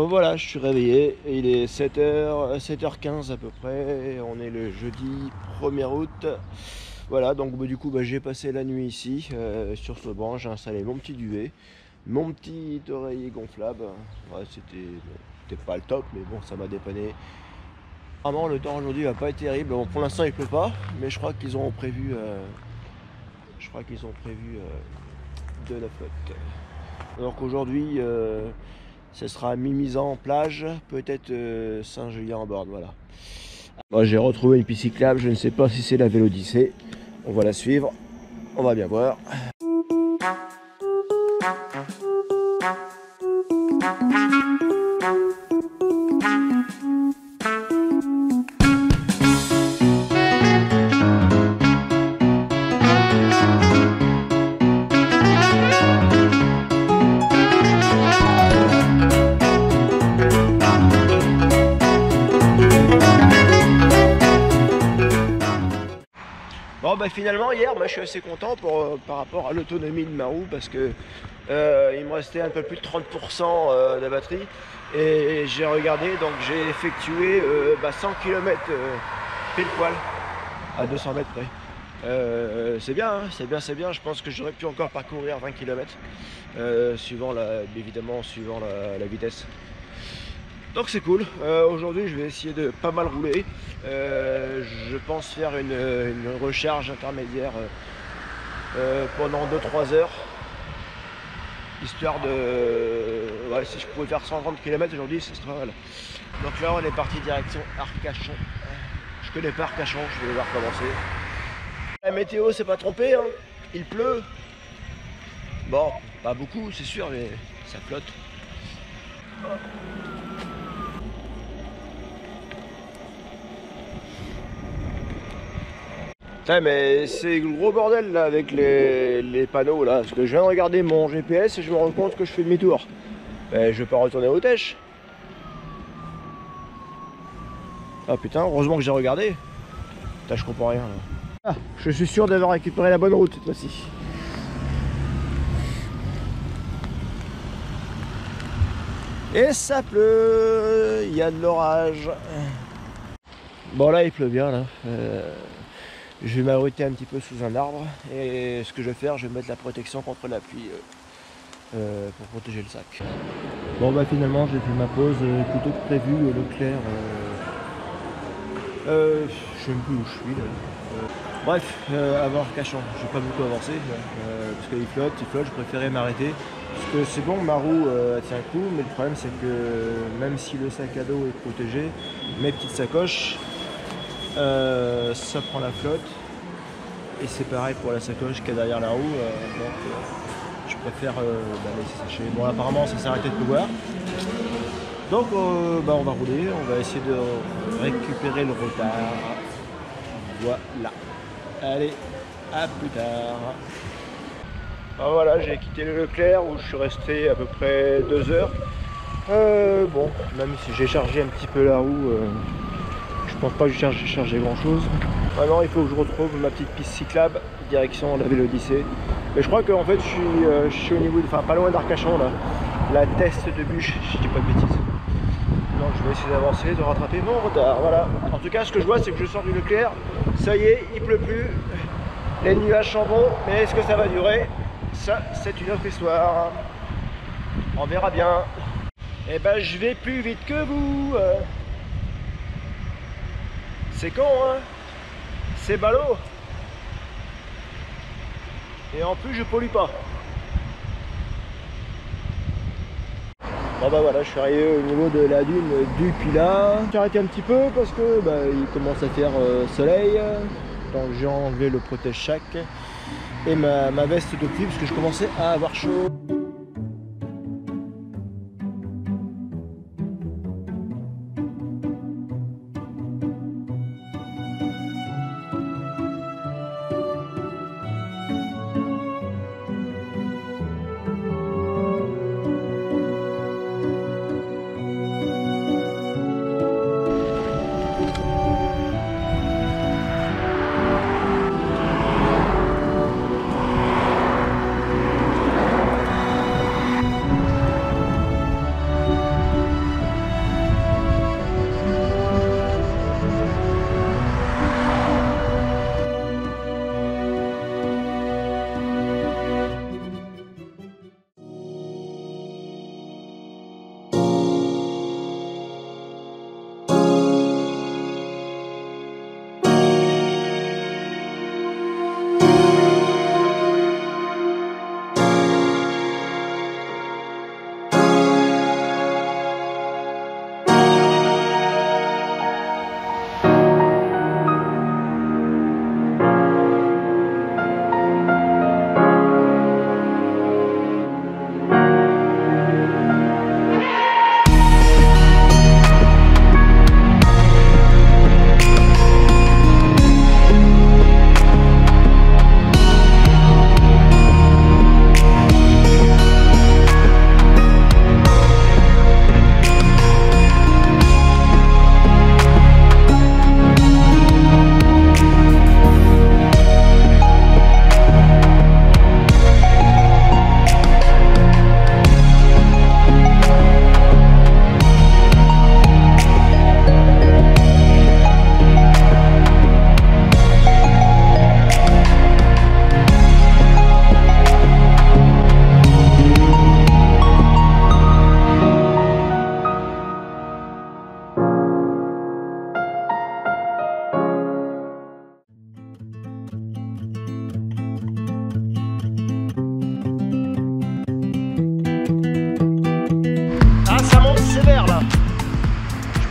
Bon voilà, je suis réveillé, il est 7h15 à peu près, on est le jeudi 1er août. Voilà, donc du coup j'ai passé la nuit ici, sur ce banc, j'ai installé mon petit duvet, mon petit oreiller gonflable. Ouais, c'était pas le top, mais bon, ça m'a dépanné. Vraiment, le temps aujourd'hui va pas être terrible. Bon, pour l'instant il pleut pas, mais je crois qu'ils ont prévu, de la flotte. Donc aujourd'hui, ce sera Mimizan en plage, peut-être Saint-Julien en bord, voilà. Bon, j'ai retrouvé une piste cyclable, je ne sais pas si c'est la Vélodyssée. On va la suivre, on va bien voir. Bon finalement hier je suis assez content par rapport à l'autonomie de ma roue parce que il me restait un peu plus de 30% de batterie et j'ai regardé, donc j'ai effectué 100 km pile poil à 200 mètres près. C'est bien, hein, c'est bien, je pense que j'aurais pu encore parcourir 20 km évidemment suivant la vitesse. Donc c'est cool. Aujourd'hui je vais essayer de pas mal rouler. Je pense faire une recharge intermédiaire pendant 2-3 heures. Histoire de... Ouais, si je pouvais faire 130 km aujourd'hui, ce serait mal. Donc là on est parti direction Arcachon. Je connais pas Arcachon, je vais voir comment c'est. La météo s'est pas trompée, hein. Il pleut. Bon, pas beaucoup c'est sûr, mais ça flotte. Putain, mais c'est le gros bordel là avec les panneaux là, parce que je viens de regarder mon GPS et je me rends compte que je fais demi-tour. Je vais pas retourner au Tèche. Ah putain, heureusement que j'ai regardé. Putain, je comprends rien là. Ah, je suis sûr d'avoir récupéré la bonne route cette fois-ci. Et ça pleut, il y a de l'orage. Bon là il pleut bien là. Je vais m'abriter un petit peu sous un arbre et ce que je vais faire, je vais mettre la protection contre la pluie pour protéger le sac. Bon finalement j'ai fait ma pause plutôt que prévu, Leclerc. Je sais même plus où je suis là. Bref, avant Arcachon, je vais pas beaucoup avancer parce qu'il flotte, je préférais m'arrêter. Parce que c'est bon, ma roue tient le coup, mais le problème c'est que même si le sac à dos est protégé, mes petites sacoches, ça prend la flotte. Et c'est pareil pour la sacoche qu'il y a derrière la roue, je préfère laisser sécher. Bon apparemment ça s'est arrêté de pleuvoir. Donc on va rouler, on va essayer de récupérer le retard. Voilà. Allez, à plus tard. Voilà, j'ai quitté le Leclerc où je suis resté à peu près 2 heures. Bon, même si j'ai chargé un petit peu la roue, je pense pas que j'ai chargé grand chose. Maintenant il faut que je retrouve ma petite piste cyclable direction la Vélodyssée. Mais je crois qu'en fait je suis au niveau, enfin pas loin d'Arcachon là. La teste de bûche, si je dis pas de bêtises. Donc je vais essayer d'avancer, de rattraper mon retard. Voilà. En tout cas ce que je vois c'est que je sors du Leclerc. Ça y est, il pleut plus. Les nuages sont bons, mais est-ce que ça va durer? Ça c'est une autre histoire. On verra bien. Et je vais plus vite que vous. C'est con hein. C'est ballot. Et en plus je pollue pas. Bon voilà, je suis arrivé au niveau de la dune du Pilat. J'ai arrêté un petit peu parce que il commence à faire soleil. Donc j'ai enlevé le protège-chac et ma veste de pluie parce que je commençais à avoir chaud.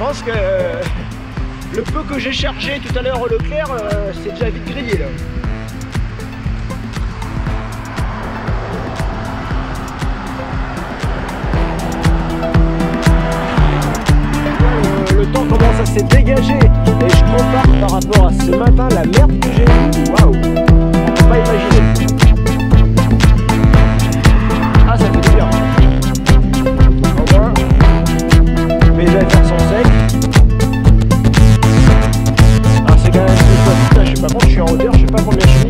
pense que le peu que j'ai chargé tout à l'heure au Leclerc, c'est déjà vite grillé là. Le temps commence à se dégager et je compare par rapport à ce matin la merde que j'ai eue. Waouh, on peut pas imaginer. Ah, ça fait du bien. Au moins, mes affaires sont secs. Ah, c'est quand même plus quoi. Putain, je sais pas quand je suis en hauteur, je sais pas combien je suis.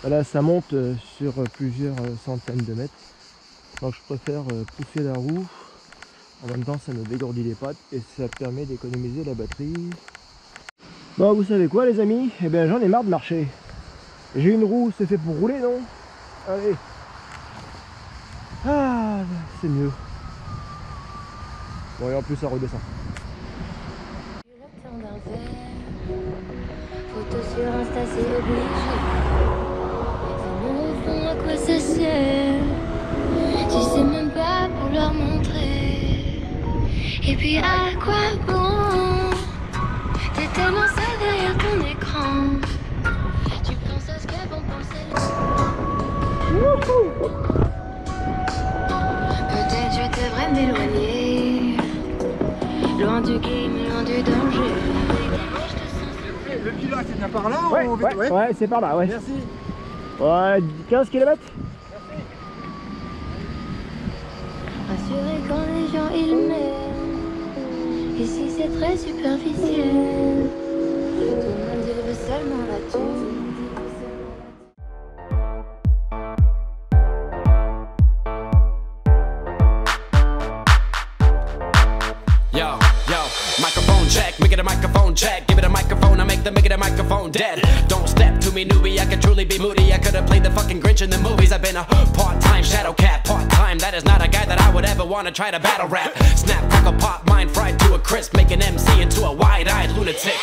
Là, ça monte sur plusieurs centaines de mètres, donc je préfère pousser la roue. En même temps, ça me dégourdit les pattes et ça permet d'économiser la batterie. Bon, vous savez quoi les amis? Eh bien, j'en ai marre de marcher. J'ai une roue, c'est fait pour rouler, non? Allez. Ah, c'est mieux. Bon, et en plus, ça redescend. Photo sur Insta, c'est obligé. Au fond, à quoi ça sert? Tu sais même pas pour leur montrer. Et puis à quoi bon? T'es tellement seul derrière ton écran. Tu penses à ce qu'elles vont penser. Peut-être je devrais m'éloigner. Loin du game, loin du danger. Le pilote, c'est bien par là Ouais, ou... ouais, c'est par là, ouais. Merci. Ouais, 15 km. Rassuré quand les gens ils m'aiment. Ici c'est très superficiel. Tout le monde il veut seulement la thune. Yo, microphone check, make it a microphone check. Give it a microphone, I make it a microphone dead. Don't step to me, newbie, I could truly be moody. I could have played the fucking Grinch in the movies. I've been a part-time shadow cat, part-time. That is not a guy that I would ever want to try to battle rap. Snap, crackle, pop, mind fried to a crisp. Make an MC into a wide-eyed lunatic.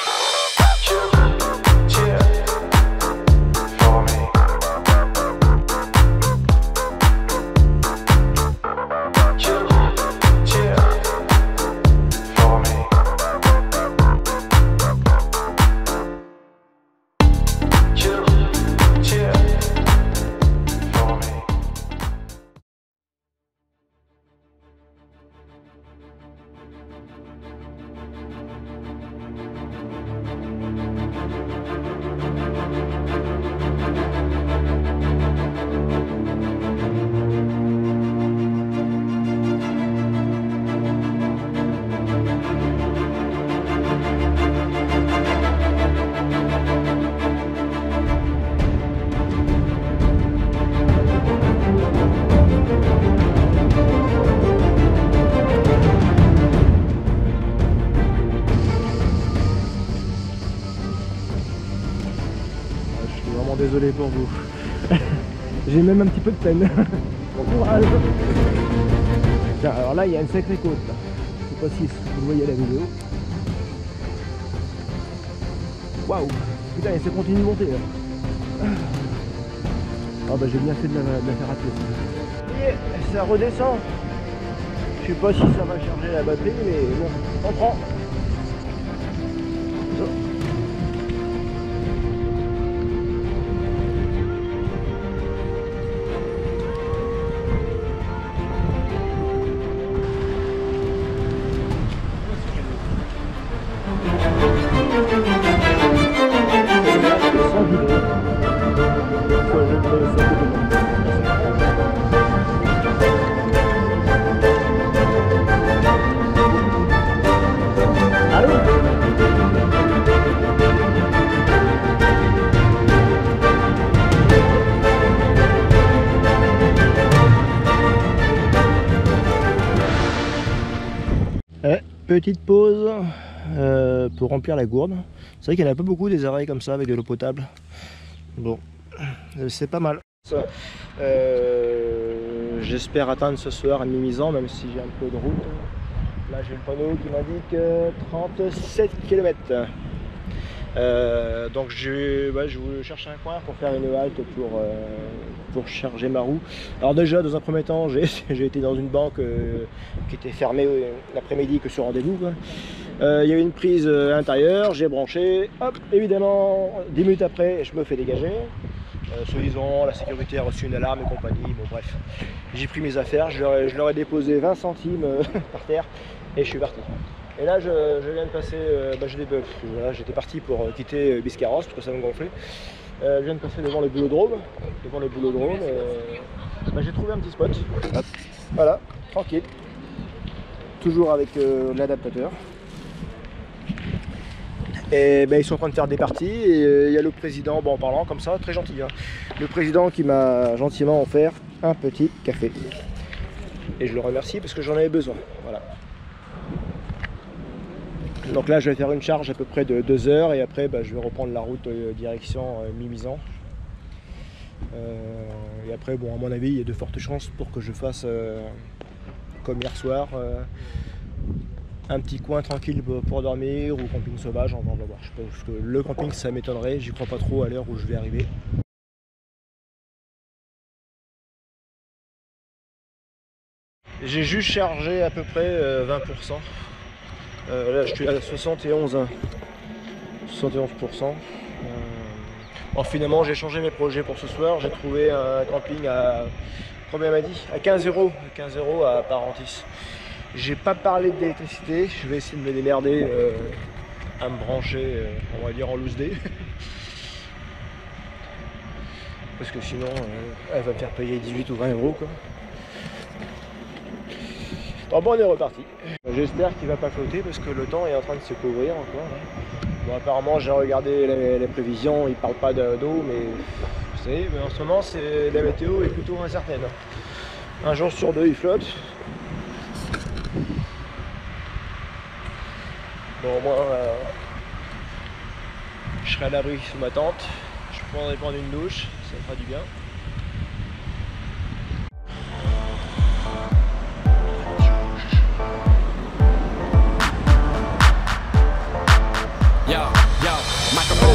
Désolé pour vous. J'ai même un petit peu de peine. Bon courage. Tiens, alors là il y a une sacrée côte. Là. Je sais pas si vous voyez la vidéo. Waouh. Putain, et ça continue de monter là. Ah bah j'ai bien fait de la faire à pied. Et ça redescend. Je sais pas si ça va charger la batterie, mais bon, on prend. Petite pause pour remplir la gourde. C'est vrai qu'il n'y en a pas beaucoup des arrêts comme ça avec de l'eau potable. Bon, c'est pas mal. J'espère atteindre ce soir à Mimizan, même si j'ai un peu de route. Là j'ai le panneau qui m'indique 37 km. Donc je cherche un coin pour faire une halte pour charger ma roue. Alors déjà dans un premier temps j'ai été dans une banque qui était fermée l'après-midi que sur rendez-vous. Il y avait une prise à l'intérieur, j'ai branché, hop, évidemment 10 minutes après je me fais dégager. Soi-disant la sécurité a reçu une alarme et compagnie, bon bref. J'ai pris mes affaires, je leur ai déposé 20 centimes par terre et je suis parti. Et là je viens de passer, j'étais parti pour quitter Biscarrosse parce que ça me gonflait. Je viens de passer devant le boulodrome. J'ai trouvé un petit spot. Hop. Voilà, tranquille. Toujours avec l'adaptateur. Et ils sont en train de faire des parties et il y a le président, en parlant comme ça, très gentil, hein, le président qui m'a gentiment offert un petit café. Et je le remercie parce que j'en avais besoin. Voilà. Donc là je vais faire une charge à peu près de 2 heures et après je vais reprendre la route direction Mimizan. Et après à mon avis il y a de fortes chances pour que je fasse comme hier soir un petit coin tranquille pour dormir ou camping sauvage, on va voir. Je pense que le camping ça m'étonnerait, j'y crois pas trop à l'heure où je vais arriver. J'ai juste chargé à peu près 20%. Là je suis à 71%. Finalement j'ai changé mes projets pour ce soir, j'ai trouvé un camping à combien m'a dit, à 15 €, 15 € à Parentis. J'ai pas parlé d'électricité, je vais essayer de me démerder à me brancher, on va dire en loose day. Parce que sinon elle va me faire payer 18 ou 20 € quoi. Bon, on est reparti. J'espère qu'il va pas flotter parce que le temps est en train de se couvrir encore. Bon, apparemment j'ai regardé les prévisions, ils parlent pas d'eau, mais vous savez, en ce moment la météo est plutôt incertaine. Un jour sur deux il flotte. Bon, au moins je serai à l'abri sous ma tente, je pourrai prendre une douche, ça me fera du bien.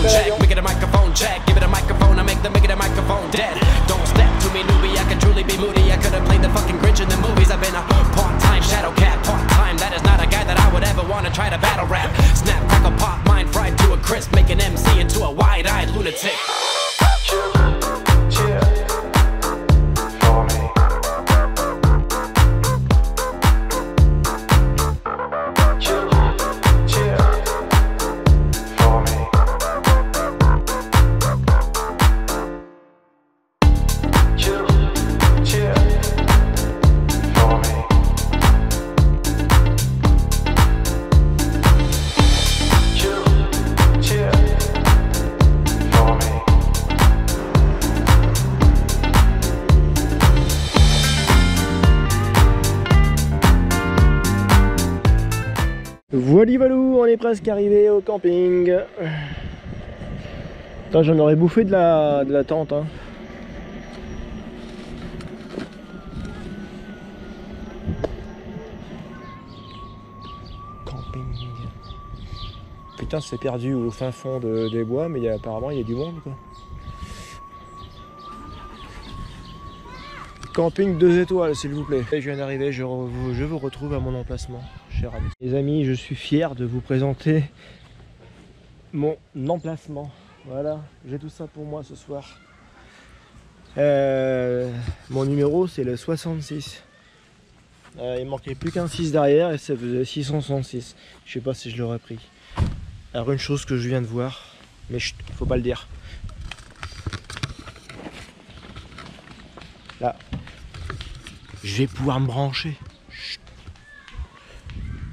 Check, make it a microphone check, give it a microphone, I make it a microphone dead. Don't step to me newbie, I can truly be moody, I could've played the fucking Grinch in the movies. I've been a part-time shadow cat, part-time, that is not a guy that I would ever wanna try to battle rap. Snap, crackle, pop, mind fried to a crisp, make an MC into a wide-eyed lunatic. Voilou, on est presque arrivé au camping. Putain, j'en aurais bouffé de la tente. Hein. Camping. Putain, c'est perdu au fin fond des bois, mais apparemment il y a du monde quoi. Camping 2 étoiles s'il vous plaît. Je viens d'arriver, je vous retrouve à mon emplacement, cher ami. Les amis, je suis fier de vous présenter mon emplacement. Voilà, j'ai tout ça pour moi ce soir. Mon numéro c'est le 66. Il manquait plus qu'un 6 derrière et ça faisait 666. Je sais pas si je l'aurais pris. Alors une chose que je viens de voir, mais chut, faut pas le dire. Là. Je vais pouvoir me brancher. Chut.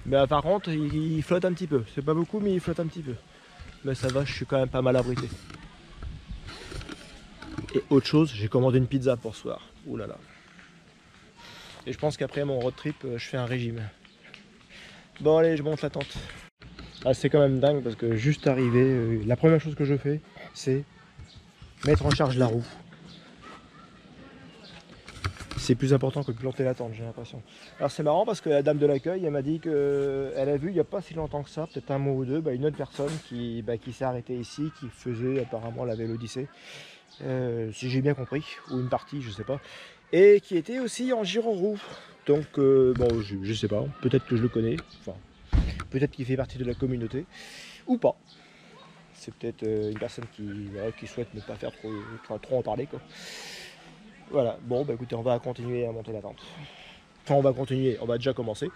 Mais par contre, il flotte un petit peu. C'est pas beaucoup, mais il flotte un petit peu. Mais ça va, je suis quand même pas mal abrité. Et autre chose, j'ai commandé une pizza pour ce soir. Ouh là là. Et je pense qu'après mon road trip, je fais un régime. Bon allez, je monte la tente. Ah, c'est quand même dingue parce que juste arrivé, la première chose que je fais, c'est mettre en charge la roue. C'est plus important que de planter la tente, j'ai l'impression. Alors c'est marrant parce que la dame de l'accueil, elle m'a dit qu'elle a vu il n'y a pas si longtemps que ça, peut-être un mois ou deux, une autre personne qui s'est arrêtée ici, qui faisait apparemment la Vélodyssée, si j'ai bien compris, ou une partie, je sais pas, et qui était aussi en giro-roue. Donc bon, je sais pas, peut-être que je le connais, enfin, peut-être qu'il fait partie de la communauté, ou pas. C'est peut-être une personne qui souhaite ne pas faire trop en parler, quoi. Voilà, bon bah écoutez, on va continuer à monter la tente. Enfin on va continuer, on va déjà commencer.